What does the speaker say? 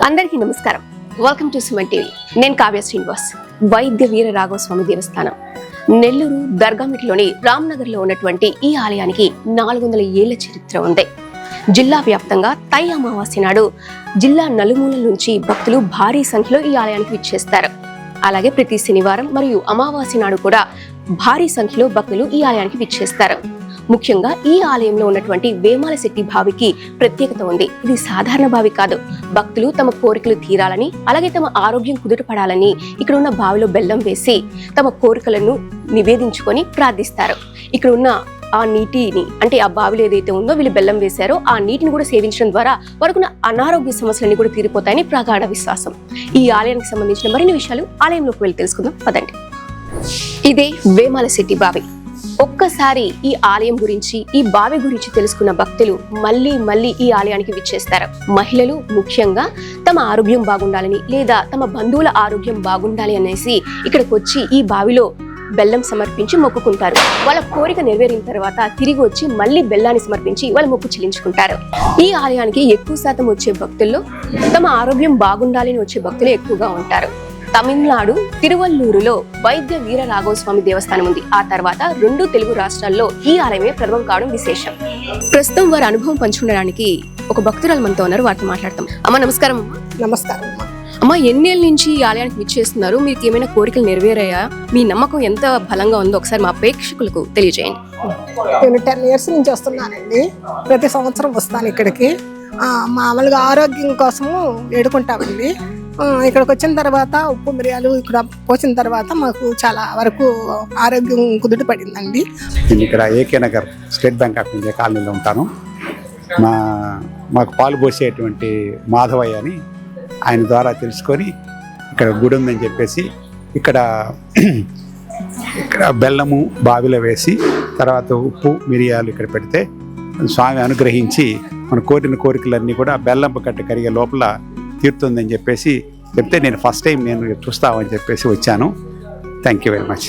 అందరికీ నమస్కారం. Welcome to Suman TV. నేను కావ్య శ్రీనివాస్. వైద్య వీర రాఘవస్వామి దేవస్థానం నెల్లూరు దర్గామిట్లోని రామ్నగర్లో ఉన్నటువంటి ఈ ఆలయానికి 400 ఏళ్ల చరిత్ర ఉంది. జిల్లా వ్యాప్తంగా తై అమావాస్య నాడు జిల్లా నలుమూలల నుంచి భక్తులు భారీ సంఖ్యలో ఈ ఆలయానికి విచ్చేస్తారు. అలాగే ప్రతి శనివారం మరియు అమావాస్య నాడు కూడా భారీ సంఖ్యలో భక్తులు ఈ ఆలయానికి విచ్చేస్తారు. ముఖ్యంగా ఈ ఆలయంలో ఉన్నటువంటి వేమాల శెట్టి బావికి ప్రత్యేకత ఉంది. ఇది సాధారణ బావి కాదు. భక్తులు తమ కోరికలు తీరాలని, అలాగే తమ ఆరోగ్యం కుదుటపడాలని ఇక్కడ ఉన్న బావిలో బెల్లం వేసి తమ కోరికలను నివేదించుకొని ప్రార్థిస్తారు. ఇక్కడ ఉన్న ఆ నీటిని, అంటే ఆ బావిలో ఏదైతే ఉందో వీళ్ళు బెల్లం వేశారో ఆ నీటిని కూడా సేవించడం ద్వారా వారికి అనారోగ్య సమస్యలన్నీ కూడా తీరిపోతాయని ప్రగాఢ విశ్వాసం. ఈ ఆలయానికి సంబంధించిన మరిన్ని విషయాలు ఆలయంలోకి వెళ్ళి తెలుసుకుందాం పదండి. ఇదే వేమాల శెట్టి బావి. ఒక్కసారి ఈ ఆలయం గురించి, ఈ బావి గురించి తెలుసుకున్న భక్తులు మళ్ళీ ఈ ఆలయానికి విచ్చేస్తారు. మహిళలు ముఖ్యంగా తమ ఆరోగ్యం బాగుండాలని, లేదా తమ బంధువుల ఆరోగ్యం బాగుండాలి అనేసి ఇక్కడికి వచ్చి ఈ బావిలో బెల్లం సమర్పించి మొక్కుకుంటారు. వాళ్ళ కోరిక నెరవేరిన తర్వాత తిరిగి వచ్చి మళ్ళీ బెల్లాన్ని సమర్పించి వాళ్ళ మొక్కు చెల్లించుకుంటారు. ఈ ఆలయానికి ఎక్కువ శాతం వచ్చే భక్తుల్లో తమ ఆరోగ్యం బాగుండాలి అని వచ్చే భక్తులు ఎక్కువగా ఉంటారు. తమిళనాడు తిరువల్లూరులో వైద్య వీర రాఘవస్వామి దేవస్థానం ఉంది. ఆ తర్వాత 2 తెలుగు రాష్ట్రాల్లో ఈ ఆలయమే ప్రథమం కావడం విశేషం. ప్రస్తుతం వారి అనుభవం పంచుకోవడానికి ఒక భక్తురాలు మనతో ఉన్నారు. వారితో మాట్లాడతాం. అమ్మ నమస్కారం. నమస్కారం అమ్మ, ఎన్నేళ్ళ నుంచి ఈ ఆలయానికి విచ్చేస్తున్నారు? మీకు ఏమైనా కోరికలు నెరవేరాయా? మీ నమ్మకం ఎంత బలంగా ఉందో ఒకసారి మా ప్రేక్షకులకు తెలియజేయండి. నేను 10 years నుంచి వస్తున్నానండి. ప్రతి సంవత్సరం వస్తాను ఇక్కడికి. మామూలుగా ఆరోగ్యం కోసము వేడుకుంటామండి. ఇక్కడికి వచ్చిన తర్వాత ఉప్పు మిరియాలు ఇక్కడ పోసిన తర్వాత మాకు చాలా వరకు ఆరోగ్యం కుదుట పడిందండి. నేను ఇక్కడ AK Nagar state bank of India కాలనీలో ఉంటాను. మాకు పాలు పోసేటువంటి మాధవయ్య అని ఆయన ద్వారా తెలుసుకొని ఇక్కడ గుడి ఉందని చెప్పేసి ఇక్కడ బెల్లము బావిలో వేసి తర్వాత ఉప్పు మిరియాలు ఇక్కడ పెడితే స్వామి అనుగ్రహించి మన కోరిన కోరికలన్నీ కూడా బెల్లం కట్ట కరిగే లోపల తీరుతుందని చెప్పేసి చెప్తే నేను ఫస్ట్ టైం నేను చూస్తామని చెప్పేసి వచ్చాను. Thank you very much.